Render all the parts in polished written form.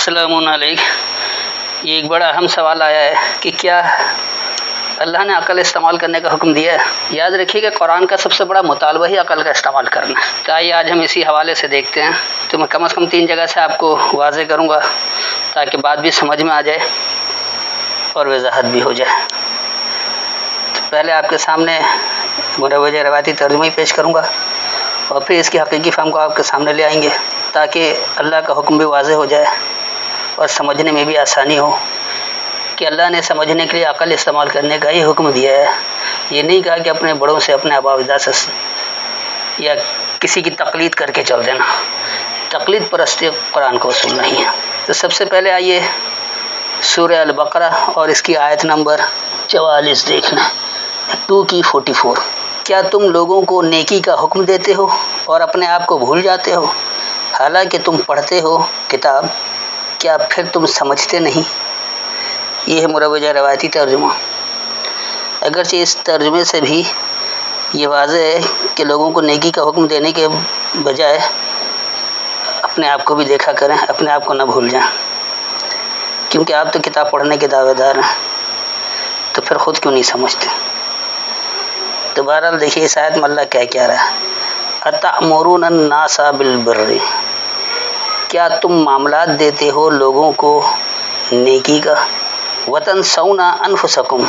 السلام علیکم۔ یہ ایک بڑا اہم سوال آیا ہے کہ کیا اللہ نے عقل استعمال کرنے کا حکم دیا ہے؟ یاد رکھیے کہ قرآن کا سب سے بڑا مطالبہ ہی عقل کا استعمال کرنا ہے۔ تو آئیے آج ہم اسی حوالے سے دیکھتے ہیں، تو میں کم از کم 3 جگہ سے آپ کو واضح کروں گا تاکہ بات بھی سمجھ میں آ جائے اور وضاحت بھی ہو جائے۔ تو پہلے آپ کے سامنے مروج روایتی ترجمہ ہی پیش کروں گا اور پھر اس کی حقیقی فہم کو آپ کے سامنے لے آئیں گے تاکہ اللہ کا حکم بھی واضح ہو جائے اور سمجھنے میں بھی آسانی ہو کہ اللہ نے سمجھنے کے لیے عقل استعمال کرنے کا ہی حکم دیا ہے۔ یہ نہیں کہا کہ اپنے بڑوں سے، اپنے آباء و اجداد سے یا کسی کی تقلید کر کے چل دینا۔ تقلید پرستی قرآن کو اصول نہیں ہے۔ تو سب سے پہلے آئیے سورہ البقرہ اور اس کی آیت نمبر 44 دیکھنا، 2 کی 44۔ کیا تم لوگوں کو نیکی کا حکم دیتے ہو اور اپنے آپ کو بھول جاتے ہو، حالانکہ تم پڑھتے ہو کتاب، کیا پھر تم سمجھتے نہیں؟ یہ ہے مروجہ روایتی ترجمہ۔ اگرچہ اس ترجمے سے بھی یہ واضح ہے کہ لوگوں کو نیکی کا حکم دینے کے بجائے اپنے آپ کو بھی دیکھا کریں، اپنے آپ کو نہ بھول جائیں، کیونکہ آپ تو کتاب پڑھنے کے دعوے دار ہیں، تو پھر خود کیوں نہیں سمجھتے؟ تو بہرحال دیکھیے اس آیت میں اللہ کیا رہا ہے، اَتَأْمُرُونَ النَّاسَ بِالْبِرِّ، کیا تم معاملات دیتے ہو لوگوں کو نیکی کا، وَتَنْسَوْنَ أَنفُسَكُمْ،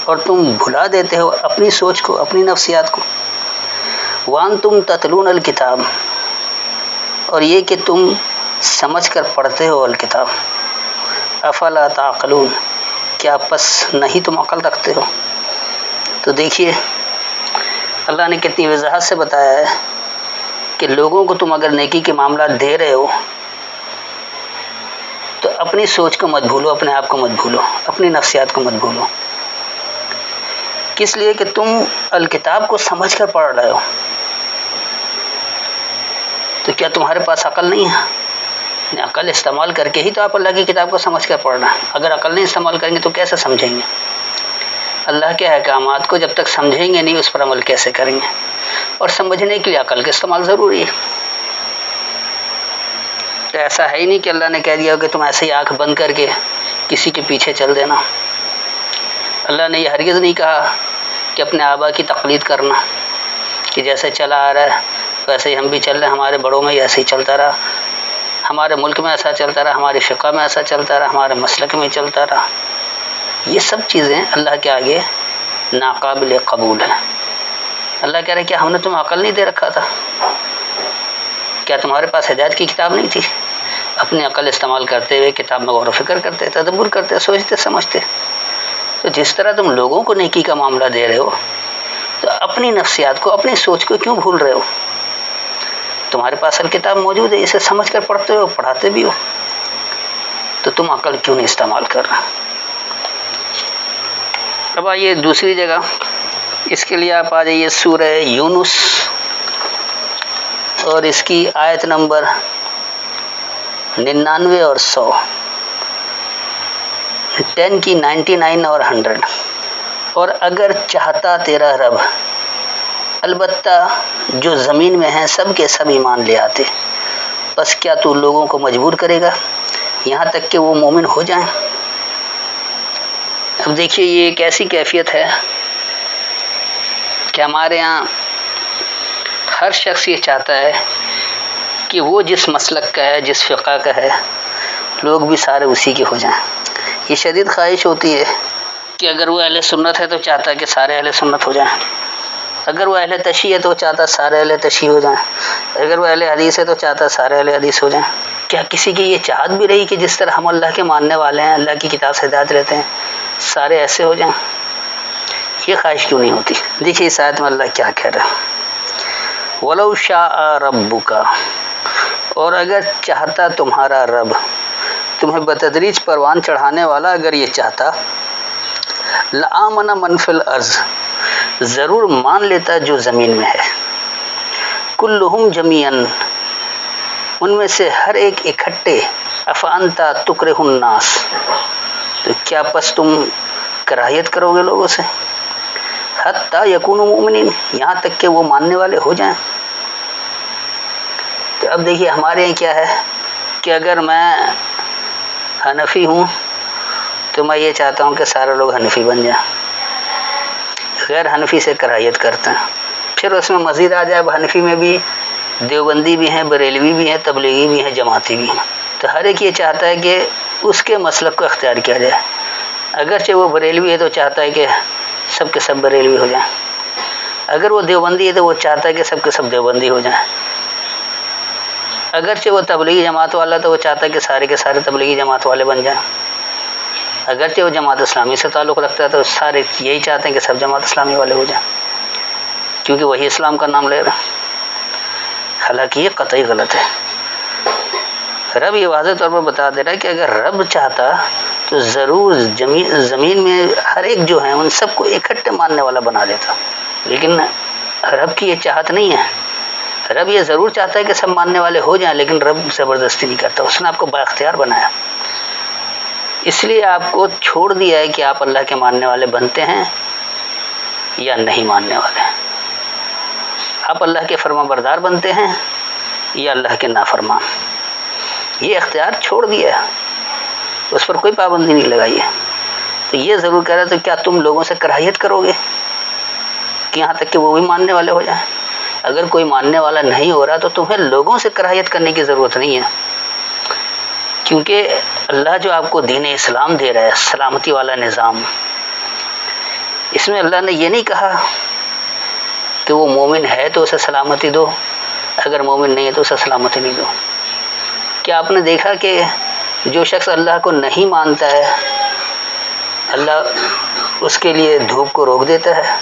اور تم بھلا دیتے ہو اپنی سوچ کو، اپنی نفسیات کو، وَأَنْتُمْ تَتْلُونَ الْكِتَابَ، اور یہ کہ تم سمجھ کر پڑھتے ہو الکتاب، أَفَلَا تَعْقِلُونَ، کیا پس نہیں تم عقل رکھتے ہو؟ تو دیکھیے اللہ نے کتنی وضاحت سے بتایا ہے کہ لوگوں کو تم اگر نیکی کے معاملات دے رہے ہو تو اپنی سوچ کو مت بھولو، اپنے آپ کو مت بھولو، اپنی نفسیات کو مت بھولو۔ کس لیے کہ تم الکتاب کو سمجھ کر پڑھ رہے ہو۔ تو کیا تمہارے پاس عقل نہیں ہے؟ عقل استعمال کر کے ہی تو آپ اللہ کی کتاب کو سمجھ کر پڑھ رہے ہیں۔ اگر عقل نہیں استعمال کریں گے تو کیسے سمجھیں گے؟ اللہ کے احکامات کو جب تک سمجھیں گے نہیں، اس پر عمل کیسے کریں گے؟ اور سمجھنے کے لیے عقل کا استعمال ضروری ہے۔ تو ایسا ہے ہی نہیں کہ اللہ نے کہہ دیا کہ تم ایسے ہی آنکھ بند کر کے کسی کے پیچھے چل دینا۔ اللہ نے یہ ہرگز نہیں کہا کہ اپنے آبا کی تقلید کرنا، کہ جیسے چلا آ رہا ہے ویسے ہی ہم بھی چل رہے ہیں، ہمارے بڑوں میں ایسے ہی چلتا رہا، ہمارے ملک میں ایسا چلتا رہا، ہماری فقہ میں ایسا چلتا رہا، ہمارے مسلک میں چلتا رہا۔ یہ سب چیزیں اللہ کے آگے ناقابل قبول ہیں۔ اللہ کہہ رہے کیا ہم نے تمہیں عقل نہیں دے رکھا تھا؟ کیا تمہارے پاس ہدایت کی کتاب نہیں تھی؟ اپنی عقل استعمال کرتے ہوئے کتاب میں غور و فکر کرتے، تدبر کرتے، سوچتے سمجھتے۔ تو جس طرح تم لوگوں کو نیکی کا معاملہ دے رہے ہو تو اپنی نفسیات کو، اپنی سوچ کو کیوں بھول رہے ہو؟ تمہارے پاس الکتاب موجود ہے، اسے سمجھ کر پڑھتے ہو، پڑھاتے بھی ہو، تو تم عقل کیوں نہیں استعمال کر رہے؟ اب آئیے دوسری جگہ، اس کے لیے آپ آ جائیے سورہ یونس اور اس کی آیت نمبر 99 اور 100، 10 کی 99 اور 100۔ اور اگر چاہتا تیرا رب، البتہ جو زمین میں ہیں سب کے سب ایمان لے آتے، بس کیا تو لوگوں کو مجبور کرے گا یہاں تک کہ وہ مومن ہو جائیں؟ اب دیکھیے یہ ایک ایسی کیفیت ہے کہ ہمارے ہاں ہر شخص یہ چاہتا ہے کہ وہ جس مسلک کا ہے، جس فقہ کا ہے، لوگ بھی سارے اسی کے ہو جائیں۔ یہ شدید خواہش ہوتی ہے کہ اگر وہ اہل سنت ہے تو چاہتا ہے کہ سارے اہل سنت ہو جائیں، اگر وہ اہل تشیع ہے تو چاہتا ہے سارے اہل تشیع ہو جائیں، اگر وہ اہل حدیث ہے تو چاہتا ہے سارے اہل حدیث ہو جائیں۔ کیا کسی کی یہ چاہت بھی رہی کہ جس طرح ہم اللہ کے ماننے والے ہیں، اللہ کی کتاب سے ہدایت لیتے ہیں، سارے ایسے ہو جائیں؟ یہ خواہش کیوں نہیں ہوتی؟ دیکھیے اس آیت میں اللہ کیا کہہ رہا ہے، وَلَوْ شَاءَ رَبُّكَ، اور اگر چاہتا تمہارا رب، تمہیں بتدریج پروان چڑھانے والا اگر یہ چاہتا، لَآمَنَ مَنْ فِي الْأَرْضِ، ضرور مان لیتا جو زمین میں ہے، كُلُّهُمْ جَمِيعًا، ان میں سے ہر ایک اکٹھے، أَفَأَنْتَ تُكْرِهُ النَّاسَ، تو کیا پس تم کراہیت کرو گے لوگوں سے، حتیٰ یکونوا مؤمنین، یہاں تک کہ وہ ماننے والے ہو جائیں۔ تو اب دیکھیے ہمارے یہاں کیا ہے کہ اگر میں حنفی ہوں تو میں یہ چاہتا ہوں کہ سارے لوگ حنفی بن جائیں، غیر حنفی سے کراہیت کرتے ہیں. پھر اس میں مزید آ جائے، اب حنفی میں بھی دیوبندی بھی ہیں، بریلوی بھی ہیں، تبلیغی بھی ہیں، جماعتی بھی ہیں. تو ہر ایک یہ چاہتا ہے کہ اس کے مسلک کو اختیار کیا جائے. اگرچہ وہ بریلوی ہے تو چاہتا ہے کہ سب کے سب بریلوی ہو جائیں، اگر وہ دیوبندی ہے تو وہ چاہتا ہے کہ سب کے سب دیوبندی ہو جائیں، اگرچہ وہ تبلیغی جماعت والا تو وہ چاہتا ہے کہ سارے کے سارے تبلیغی جماعت والے بن جائیں، اگرچہ وہ جماعت اسلامی سے تعلق رکھتا ہے تو سارے یہی چاہتے ہیں کہ سب جماعت اسلامی والے ہو جائیں، کیونکہ وہی اسلام کا نام لے رہا. حالانکہ یہ قطعی غلط ہے. رب یہ واضح طور پر بتا دے رہا ہے کہ اگر رب چاہتا تو ضرور زمین میں ہر ایک جو ہے ان سب کو اکٹھے ماننے والا بنا دیتا، لیکن رب کی یہ چاہت نہیں ہے. رب یہ ضرور چاہتا ہے کہ سب ماننے والے ہو جائیں، لیکن رب زبردستی نہیں کرتا. اس نے آپ کو بااختیار بنایا، اس لیے آپ کو چھوڑ دیا ہے کہ آپ اللہ کے ماننے والے بنتے ہیں یا نہیں ماننے والے. آپ اللہ کے فرما بردار بنتے ہیں یا اللہ کے نافرمان. یہ اختیار چھوڑ دیا ہے، اس پر کوئی پابندی نہیں لگائی ہے. تو یہ ضرور کہہ رہا تو کیا تم لوگوں سے کراہیت کرو گے کہ یہاں تک کہ وہ بھی ماننے والے ہو جائیں؟ اگر کوئی ماننے والا نہیں ہو رہا تو تمہیں لوگوں سے کراہیت کرنے کی ضرورت نہیں ہے، کیونکہ اللہ جو آپ کو دین اسلام دے رہا ہے، سلامتی والا نظام، اس میں اللہ نے یہ نہیں کہا کہ وہ مومن ہے تو اسے سلامتی دو، اگر مومن نہیں ہے تو اسے سلامتی نہیں دو. کیا آپ نے دیکھا کہ جو شخص اللہ کو نہیں مانتا ہے اللہ اس کے لیے دھوپ کو روک دیتا ہے؟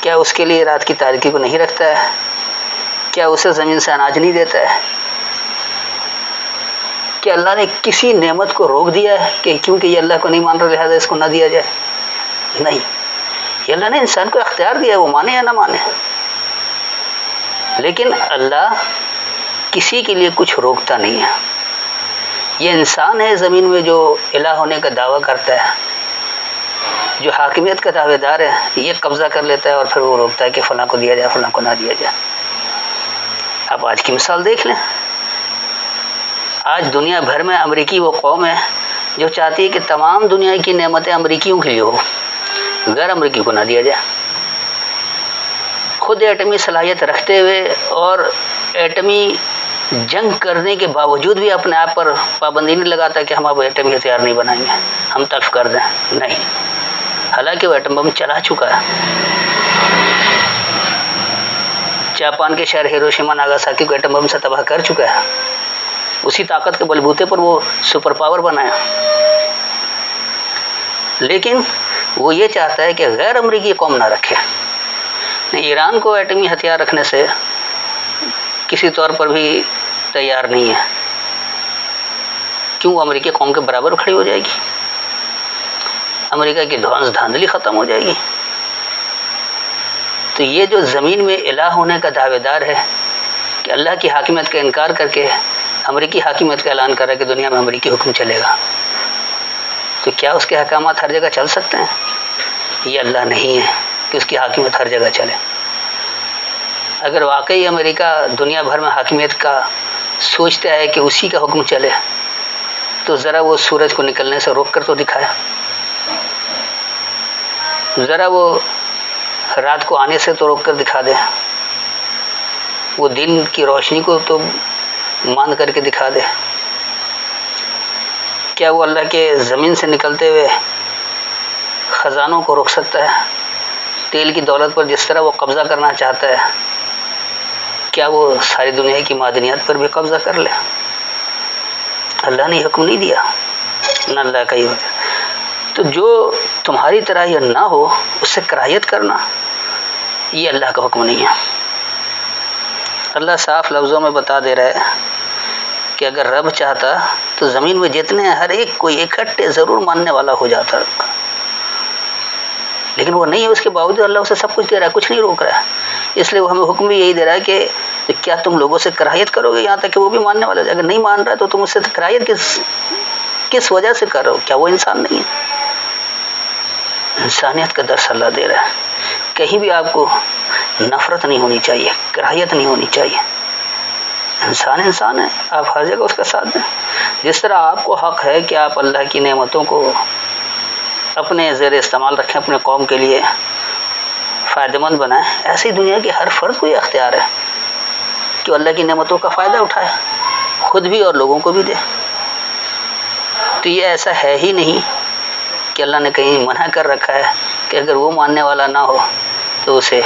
کیا اس کے لیے رات کی تاریکی کو نہیں رکھتا ہے؟ کیا اسے زمین سے اناج نہیں دیتا ہے؟ کہ اللہ نے کسی نعمت کو روک دیا ہے کہ کیونکہ یہ اللہ کو نہیں مان رہا لہذا اس کو نہ دیا جائے؟ نہیں، یہ اللہ نے انسان کو اختیار دیا ہے، وہ مانے یا نہ مانے. لیکن اللہ کسی کے لیے کچھ روکتا نہیں ہے. یہ انسان ہے زمین میں جو الہ ہونے کا دعویٰ کرتا ہے، جو حاکمیت کا دعوے دار ہے، یہ قبضہ کر لیتا ہے اور پھر وہ روکتا ہے کہ فلاں کو دیا جائے فلاں کو نہ دیا جائے. آپ آج کی مثال دیکھ لیں. آج دنیا بھر میں امریکی وہ قوم ہے جو چاہتی ہے کہ تمام دنیا کی نعمتیں امریکیوں کے لیے ہو، غیر امریکی کو نہ دیا جائے. خود ایٹمی صلاحیت رکھتے ہوئے اور ایٹمی جنگ کرنے کے باوجود بھی اپنے آپ پر پابندی نہیں لگاتا کہ ہم اب ایٹمی ہتھیار نہیں بنائیں گے، ہم تلف کر دیں. نہیں، حالانکہ وہ ایٹم بم چلا چکا ہے. جاپان کے شہر ہیروشیما ناگاساکی کو ایٹم بم سے تباہ کر چکا ہے. اسی طاقت کے بلبوتے پر وہ سپر پاور بنایا. لیکن وہ یہ چاہتا ہے کہ غیر امریکی قوم نہ رکھے. ایران کو ایٹمی ہتھیار رکھنے سے کسی طور پر بھی تیار نہیں ہے. کیوں؟ امریکی قوم کے برابر کھڑی ہو جائے گی، امریکہ کی دھانس دھاندلی ختم ہو جائے گی. تو یہ جو زمین میں الہ ہونے کا دعوے دار ہے کہ اللہ کی حاکمیت کا انکار کر کے امریکی حاکمیت کا اعلان کر رہا ہے کہ دنیا میں امریکی حکم چلے گا، تو کیا اس کے احکامات ہر جگہ چل سکتے ہیں؟ یہ اللہ نہیں ہے کہ اس کی حاکمیت ہر جگہ چلے. اگر واقعی امریکہ دنیا بھر میں حاکمیت کا سوچتا ہے کہ اسی کا حکم چلے تو ذرا وہ سورج کو نکلنے سے روک کر تو دکھائے، ذرا وہ رات کو آنے سے تو روک کر دکھا دے، وہ دن کی روشنی کو تو مان کر کے دکھا دے. کیا وہ اللہ کے زمین سے نکلتے ہوئے خزانوں کو روک سکتا ہے؟ تیل کی دولت پر جس طرح وہ قبضہ کرنا چاہتا ہے، کیا وہ ساری دنیا کی معدنیات پر بھی قبضہ کر لے؟ اللہ نے حکم نہیں دیا، نہ اللہ کا ہی ہوتا. تو جو تمہاری طرح یہ نہ ہو اس سے کراہیت کرنا یہ اللہ کا حکم نہیں ہے. اللہ صاف لفظوں میں بتا دے رہا ہے کہ اگر رب چاہتا تو زمین میں جتنے ہیں ہر ایک کوئی اکٹھے ضرور ماننے والا ہو جاتا، لیکن وہ نہیں ہے. اس کے باوجود اللہ اسے سب کچھ دے رہا ہے، کچھ نہیں روک رہا ہے. اس لیے وہ ہمیں حکم بھی یہی دے رہا ہے کہ کیا تم لوگوں سے کراہیت کرو گے یہاں تک کہ وہ بھی ماننے والا. اگر نہیں مان رہا تو تم اس سے کراہیت کس وجہ سے کر رہے ہو؟ کیا وہ انسان نہیں ہے؟ انسانیت کا درس اللہ دے رہا ہے. کہیں بھی آپ کو نفرت نہیں ہونی چاہیے، کراہیت نہیں ہونی چاہیے. انسان ہے، آپ ہر جگہ اس کا ساتھ دیں. جس طرح آپ کو حق ہے کہ آپ اللہ کی نعمتوں کو اپنے زیر استعمال رکھیں، اپنے قوم کے لیے فائدہ مند بنائیں، ایسی دنیا کی ہر فرد کو یہ اختیار ہے کہ اللہ کی نعمتوں کا فائدہ اٹھائے، خود بھی اور لوگوں کو بھی دے۔ تو یہ ایسا ہے ہی نہیں کہ اللہ نے کہیں منع کر رکھا ہے کہ اگر وہ ماننے والا نہ ہو تو اسے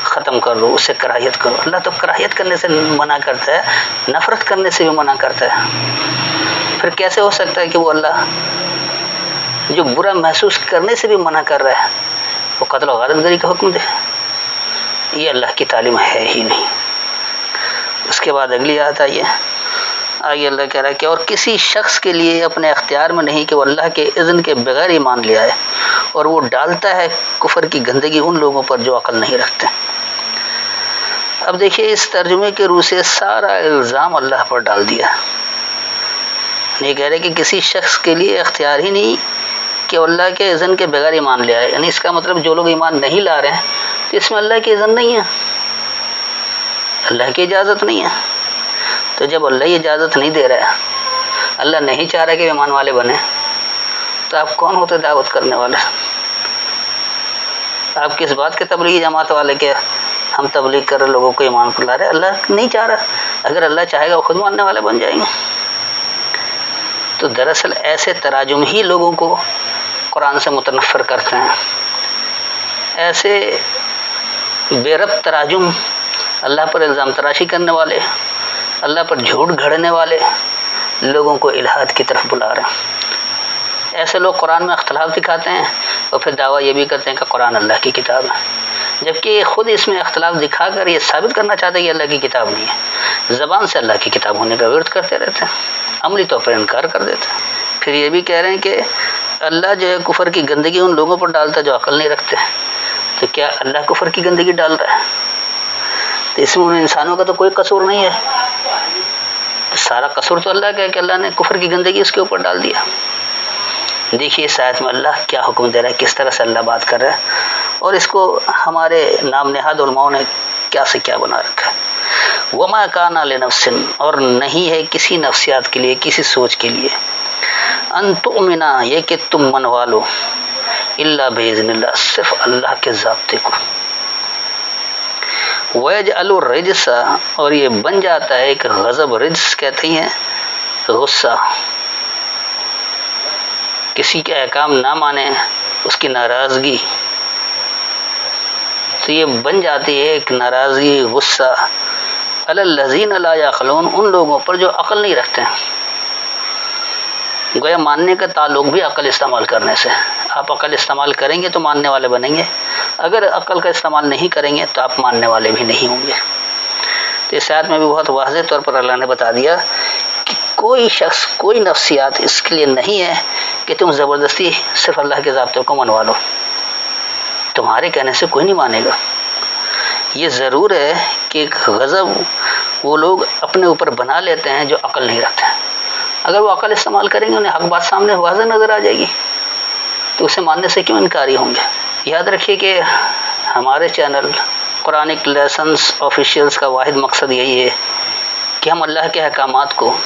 ختم کر دو، اسے کراہیت کرو۔ اللہ تو کراہیت کرنے سے منع کرتا ہے، نفرت کرنے سے بھی منع کرتا ہے۔ پھر کیسے ہو سکتا ہے کہ وہ اللہ جو برا محسوس کرنے سے بھی منع کر رہا ہے وہ قتل و غارت گری کا حکم دے؟ یہ اللہ کی تعلیم ہے ہی نہیں۔ اس کے بعد اگلی آیت آئیے اللہ کہہ رہا ہے کہ اور کسی شخص کے لیے اپنے اختیار میں نہیں کہ وہ اللہ کے اذن کے بغیر ایمان لے آئے، اور وہ ڈالتا ہے کفر کی گندگی ان لوگوں پر جو عقل نہیں رکھتے۔ اب دیکھیے اس ترجمے کے روح سے سارا الزام اللہ پر ڈال دیا۔ یہ کہہ رہے کہ کسی شخص کے لیے اختیار ہی نہیں کہ اللہ کے اذن کے بغیر ایمان لے آئے، یعنی اس کا مطلب جو لوگ ایمان نہیں لا رہے ہیں تو اس میں اللہ کی اذن نہیں ہے، اللہ کی اجازت نہیں ہے۔ تو جب اللہ اجازت نہیں دے رہا ہے، اللہ نہیں چاہ رہا کہ ایمان والے بنے، تو آپ کون ہوتے دعوت کرنے والے؟ آپ کس بات کے تبلیغی جماعت والے کہ ہم تبلیغ کر رہے لوگوں کو ایمان کو لا رہے؟ اللہ نہیں چاہ رہا، اگر اللہ چاہے گا وہ خود ماننے والے بن جائیں گے۔ تو دراصل ایسے تراجم ہی لوگوں کو قرآن سے متنفر کرتے ہیں، ایسے بے ربط تراجم اللہ پر الزام تراشی کرنے والے، اللہ پر جھوٹ گھڑنے والے لوگوں کو الہاد کی طرف بلا رہے ہیں۔ ایسے لوگ قرآن میں اختلاف دکھاتے ہیں اور پھر دعویٰ یہ بھی کرتے ہیں کہ قرآن اللہ کی کتاب ہے، جبکہ خود اس میں اختلاف دکھا کر یہ ثابت کرنا چاہتے ہیں کہ اللہ کی کتاب نہیں ہے۔ زبان سے اللہ کی کتاب ہونے کا ورد کرتے رہتے ہیں، عملی طور پر انکار کر دیتے ہیں۔ پھر یہ بھی کہہ رہے ہیں کہ اللہ جو ہے کفر کی گندگی ان لوگوں پر ڈالتا ہے جو عقل نہیں رکھتے۔ تو کیا اللہ کفر کی گندگی ڈال رہا ہے؟ تو اس میں ان انسانوں کا تو کوئی قصور نہیں ہے، تو سارا قصور تو اللہ کا ہے کہ اللہ نے کفر کی گندگی اس کے اوپر ڈال دیا۔ دیکھیے اس آیت میں اللہ کیا حکم دے رہا ہے، کس طرح سے اللہ بات کر رہا ہے، اور اس کو ہمارے نام نہاد علماء نے کیا سے کیا بنا رکھا ہے۔ وما کان لنفس، اور نہیں ہے کسی نفسیات کے لیے، کسی سوچ کے لیے، ان تؤمنا، یہ کہ تم منوا لو، الا باذن اللہ، صرف اللہ کے ضابطے کو، وَيَجْعَلُ الرِّجْسَ، اور یہ بن جاتا ہے کہ غضب، رجس کہتے ہیں غصہ، کسی کے احکام نہ مانے اس کی ناراضگی، تو یہ بن جاتی ہے ایک ناراضگی، غصہ، علی الذین لا یعقلون، ان لوگوں پر جو عقل نہیں رکھتے ہیں۔ گویا ماننے کا تعلق بھی عقل استعمال کرنے سے، آپ عقل استعمال کریں گے تو ماننے والے بنیں گے، اگر عقل کا استعمال نہیں کریں گے تو آپ ماننے والے بھی نہیں ہوں گے۔ تو اس آیت میں بھی بہت واضح طور پر اللہ نے بتا دیا کہ کوئی شخص، کوئی نفسیات اس کے لیے نہیں ہے کہ تم زبردستی صرف اللہ کے ضابطوں کو منوا لو، تمہارے کہنے سے کوئی نہیں مانے گا۔ یہ ضرور ہے کہ غضب وہ لوگ اپنے اوپر بنا لیتے ہیں جو عقل نہیں رکھتے ہیں، اگر وہ عقل استعمال کریں گے انہیں حق بات سامنے واضح نظر آ جائے گی، تو اسے ماننے سے کیوں انکاری ہوں گے۔ یاد رکھیے کہ ہمارے چینل قرآنک لیسنز آفیشیلز کا واحد مقصد یہی ہے کہ ہم اللہ کے احکامات کو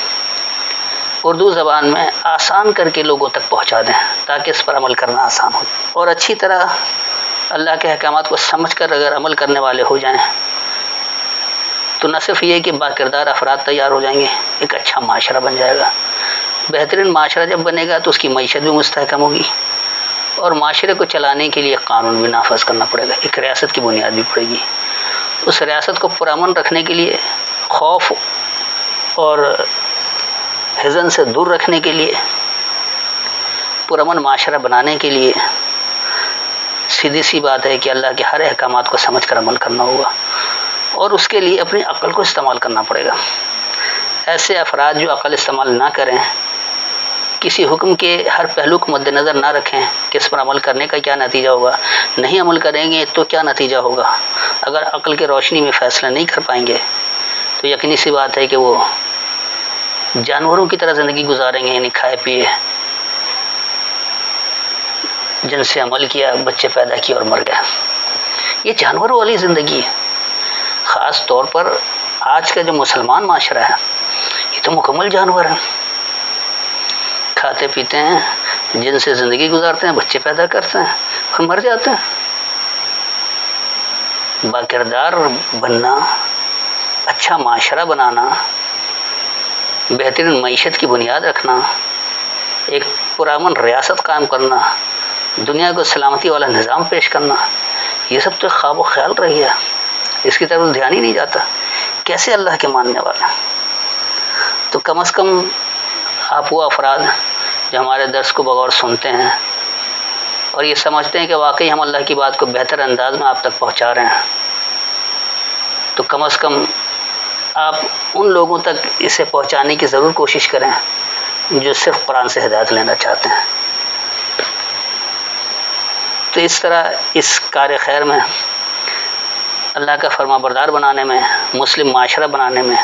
اردو زبان میں آسان کر کے لوگوں تک پہنچا دیں تاکہ اس پر عمل کرنا آسان ہو، اور اچھی طرح اللہ کے احکامات کو سمجھ کر اگر عمل کرنے والے ہو جائیں تو نہ صرف یہ کہ باکردار افراد تیار ہو جائیں گے، ایک اچھا معاشرہ بن جائے گا۔ بہترین معاشرہ جب بنے گا تو اس کی معیشت بھی مستحکم ہوگی، اور معاشرے کو چلانے کے لیے قانون بھی نافذ کرنا پڑے گا، ایک ریاست کی بنیاد بھی پڑے گی۔ اس ریاست کو پرامن رکھنے کے لیے، خوف اور حزن سے دور رکھنے کے لیے، پرامن معاشرہ بنانے کے لیے سیدھی سی بات ہے کہ اللہ کے ہر احکامات کو سمجھ کر عمل کرنا ہوگا، اور اس کے لیے اپنی عقل کو استعمال کرنا پڑے گا۔ ایسے افراد جو عقل استعمال نہ کریں، کسی حکم کے ہر پہلو کو مد نظر نہ رکھیں کہ اس پر عمل کرنے کا کیا نتیجہ ہوگا، نہیں عمل کریں گے تو کیا نتیجہ ہوگا، اگر عقل کی روشنی میں فیصلہ نہیں کر پائیں گے تو یقینی سی بات ہے کہ وہ جانوروں کی طرح زندگی گزاریں گے، یعنی کھائے پیے، جن سے عمل کیا، بچے پیدا کیے اور مر گئے۔ یہ جانوروں والی زندگی ہے۔ خاص طور پر آج کا جو مسلمان معاشرہ ہے یہ تو مکمل جانور ہے، کھاتے پیتے ہیں، جن سے زندگی گزارتے ہیں، بچے پیدا کرتے ہیں اور مر جاتے ہیں۔ باکردار بننا، اچھا معاشرہ بنانا، بہترین معیشت کی بنیاد رکھنا، ایک پرامن ریاست قائم کرنا، دنیا کو سلامتی والا نظام پیش کرنا، یہ سب تو خواب و خیال رہی ہے، اس کی طرف دھیان ہی نہیں جاتا۔ کیسے اللہ کے ماننے والے؟ تو کم از کم آپ وہ افراد جو ہمارے درس کو بغور سنتے ہیں اور یہ سمجھتے ہیں کہ واقعی ہم اللہ کی بات کو بہتر انداز میں آپ تک پہنچا رہے ہیں، تو کم از کم آپ ان لوگوں تک اسے پہنچانے کی ضرور کوشش کریں جو صرف قرآن سے ہدایت لینا چاہتے ہیں۔ تو اس طرح اس کار خیر میں، اللہ کا فرما بردار بنانے میں، مسلم معاشرہ بنانے میں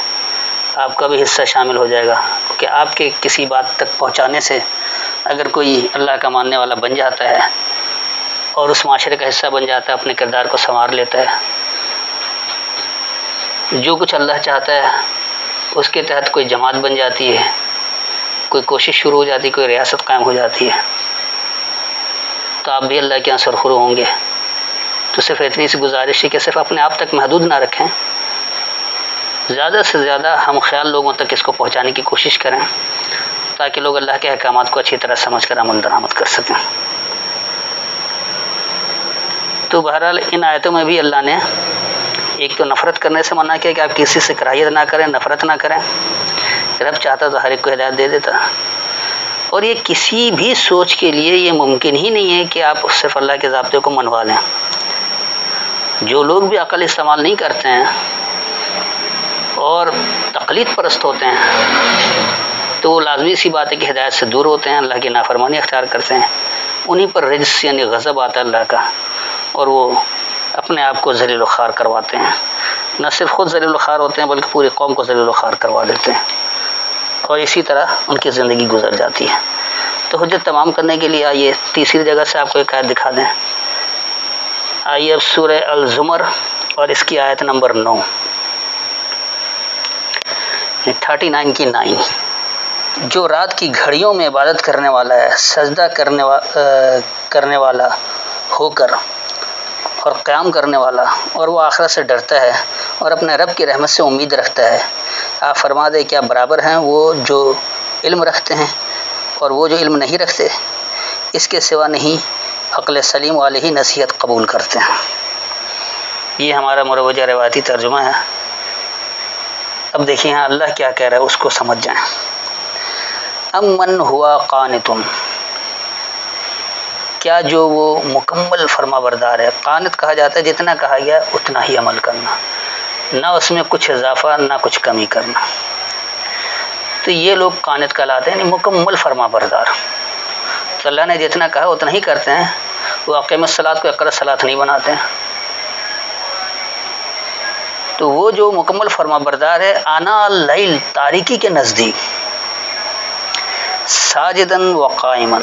آپ کا بھی حصہ شامل ہو جائے گا کہ آپ کے کسی بات تک پہنچانے سے اگر کوئی اللہ کا ماننے والا بن جاتا ہے اور اس معاشرے کا حصہ بن جاتا ہے، اپنے کردار کو سنوار لیتا ہے، جو کچھ اللہ چاہتا ہے اس کے تحت کوئی جماعت بن جاتی ہے، کوئی کوشش شروع ہو جاتی ہے، کوئی ریاست قائم ہو جاتی ہے، تو آپ بھی اللہ کے یہاں سرخرو ہوں گے۔ تو صرف اتنی سی گزارش ہے کہ صرف اپنے آپ تک محدود نہ رکھیں، زیادہ سے زیادہ ہم خیال لوگوں تک اس کو پہنچانے کی کوشش کریں تاکہ لوگ اللہ کے احکامات کو اچھی طرح سمجھ کر عمل درآمد کر سکیں۔ تو بہرحال ان آیتوں میں بھی اللہ نے ایک تو نفرت کرنے سے منع کیا کہ آپ کسی سے کراہیت نہ کریں، نفرت نہ کریں، رب چاہتا تو ہر ایک کو ہدایت دے دیتا، اور یہ کسی بھی سوچ کے لیے یہ ممکن ہی نہیں ہے کہ آپ صرف اللہ کے ضابطے کو منوا لیں۔ جو لوگ بھی عقل استعمال نہیں کرتے ہیں اور تقلید پرست ہوتے ہیں تو وہ لازمی سی بات ہے کہ ہدایت سے دور ہوتے ہیں، اللہ کی نافرمانی اختیار کرتے ہیں، انہیں پر رجس یعنی غضب آتا ہے اللہ کا، اور وہ اپنے آپ کو ذلیل و خوار کرواتے ہیں، نہ صرف خود ذلیل و خوار ہوتے ہیں بلکہ پوری قوم کو ذلیل و خوار کروا دیتے ہیں، اور اسی طرح ان کی زندگی گزر جاتی ہے۔ تو حجت تمام کرنے کے لیے آئیے تیسری جگہ سے آپ کو ایک آیت دکھا دیں۔ آئیے اب سورہ الزمر اور اس کی آیت نمبر 9، 39 کی 9۔ جو رات کی گھڑیوں میں عبادت کرنے والا ہے، سجدہ کرنے والا ہو کر اور قیام کرنے والا، اور وہ آخرت سے ڈرتا ہے اور اپنے رب کی رحمت سے امید رکھتا ہے، آپ فرما دیں کیا برابر ہیں وہ جو علم رکھتے ہیں اور وہ جو علم نہیں رکھتے؟ اس کے سوا نہیں عقل سلیم والے ہی نصیحت قبول کرتے ہیں۔ یہ ہمارا مروجہ روایتی ترجمہ ہے۔ اب دیکھیں ہاں اللہ کیا کہہ رہا ہے، اس کو سمجھ جائیں۔ امن ہوا قانتن، کیا جو وہ مکمل فرما بردار ہے، قانت کہا جاتا ہے جتنا کہا گیا اتنا ہی عمل کرنا، نہ اس میں کچھ اضافہ نہ کچھ کمی کرنا، تو یہ لوگ قانت کہلاتے ہیں، یعنی مکمل فرما بردار۔ تو اللہ نے جتنا کہا اتنا ہی کرتے ہیں، وہ اقیم الصلاۃ کو اقرأ الصلاۃ نہیں بناتے ہیں۔ تو وہ جو مکمل فرما بردار ہے، آنا اللیل، تاریکی کے نزدیک، ساجدن و قائمن،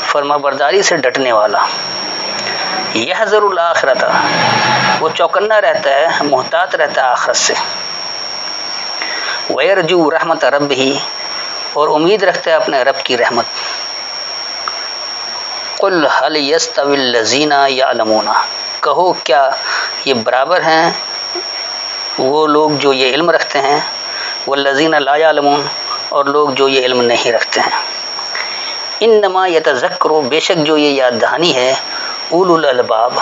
فرما برداری سے ڈٹنے والا، یحذر الآخرۃ، وہ چوکنا رہتا ہے، محتاط رہتا ہے آخرت سے، ویرجو رحمت ربہ، اور امید رکھتا ہے اپنے رب کی رحمت۔ قل هل يستوي الذین یعلمون، کہو کیا یہ برابر ہیں وہ لوگ جو یہ علم رکھتے ہیں، والذین لا یعلمون، اور لوگ جو یہ علم نہیں رکھتے ہیں۔ انما یتذکر، بے شک جو یہ یاد دہانی ہے، اولو الالباب،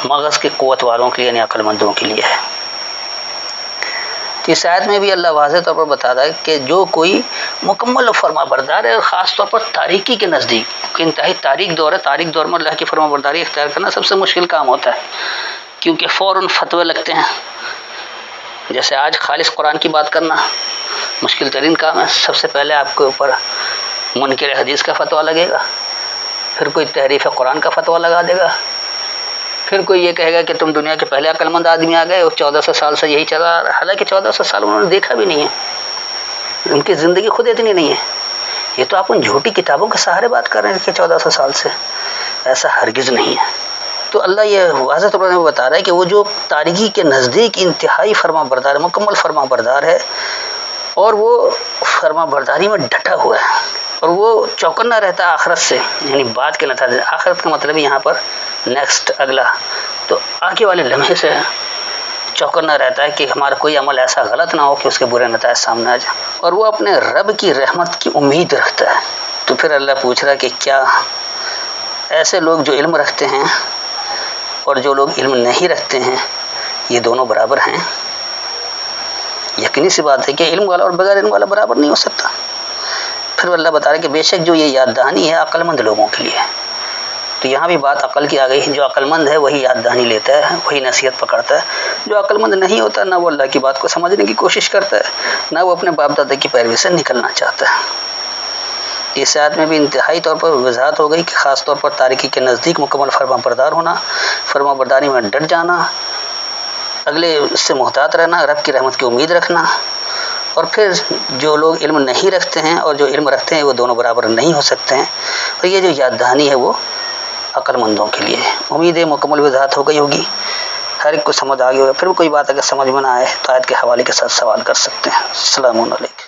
مغز کی قوت والوں کے لیے، یعنی عقل مندوں کے لیے ہے۔ تو اس آیت میں بھی اللہ واضح طور پر بتا رہا ہے کہ جو کوئی مکمل فرما بردار ہے، اور خاص طور پر تاریکی کے نزدیک، انتہائی تاریک دور ہے، تاریک دور میں اللہ کی فرما برداری اختیار کرنا سب سے مشکل کام ہوتا ہے، کیونکہ فوراً فتوے لگتے ہیں۔ جیسے آج خالص قرآن کی بات کرنا مشکل ترین کام ہے، سب سے پہلے آپ کے اوپر منکر حدیث کا فتویٰ لگے گا، پھر کوئی تحریف قرآن کا فتویٰ لگا دے گا، پھر کوئی یہ کہے گا کہ تم دنیا کے پہلے عقل مند آدمی آ گئے اور 1400 سال سے یہی چلا رہا، حالانکہ 1400 سال انہوں نے دیکھا بھی نہیں ہے، ان کی زندگی خود اتنی نہیں ہے، یہ تو آپ ان جھوٹی کتابوں کے سہارے بات کر رہے ہیں کہ 1400 سال سے، ایسا ہرگز نہیں ہے۔ تو اللہ یہ واضح طور پر بتا رہا ہے کہ وہ جو تاریکی کے نزدیک انتہائی فرما بردار ہے، مکمل فرما بردار ہے، اور وہ فرما برداری میں ڈٹا ہوا ہے، اور وہ چوکنا رہتا ہے آخرت سے، یعنی بات کے نتائج، آخرت کا مطلب یہاں پر نیکسٹ، اگلا، تو آگے والے لمحے سے چوکنا رہتا ہے کہ ہمارا کوئی عمل ایسا غلط نہ ہو کہ اس کے برے نتائج سامنے آ جائیں، اور وہ اپنے رب کی رحمت کی امید رکھتا ہے۔ تو پھر اللہ پوچھ رہا ہے کہ کیا ایسے لوگ جو علم رکھتے ہیں اور جو لوگ علم نہیں رکھتے ہیں یہ دونوں برابر ہیں؟ یقینی سی بات ہے کہ علم والا اور بغیر علم والا برابر نہیں ہو سکتا۔ پھر اللہ بتا رہا ہے کہ بے شک جو یہ یاد دہانی ہے عقل مند لوگوں کے لیے، تو یہاں بھی بات عقل کی آ گئی۔ جو عقل مند ہے وہی یاد دہانی لیتا ہے، وہی نصیحت پکڑتا ہے۔ جو عقل مند نہیں ہوتا نہ وہ اللہ کی بات کو سمجھنے کی کوشش کرتا ہے، نہ وہ اپنے باپ دادا کی پیروی سے نکلنا چاہتا ہے۔ اس آیت میں بھی انتہائی طور پر وضاحت ہو گئی کہ خاص طور پر تاریکی کے نزدیک مکمل فرما بردار ہونا، فرما برداری میں ڈٹ جانا، اگلے سے محتاط رہنا، رب کی رحمت کی امید رکھنا، اور پھر جو لوگ علم نہیں رکھتے ہیں اور جو علم رکھتے ہیں وہ دونوں برابر نہیں ہو سکتے ہیں۔ اور یہ جو یاد دہانی ہے وہ عقل مندوں کے لیے۔ امید ہے مکمل وضاحت ہو گئی ہوگی، ہر ایک کو سمجھ آ گئی ہوگا۔ پھر بھی کوئی بات اگر سمجھ میں نہ آئے تو آیت کے حوالے کے ساتھ سوال کر سکتے ہیں۔ السلام علیکم۔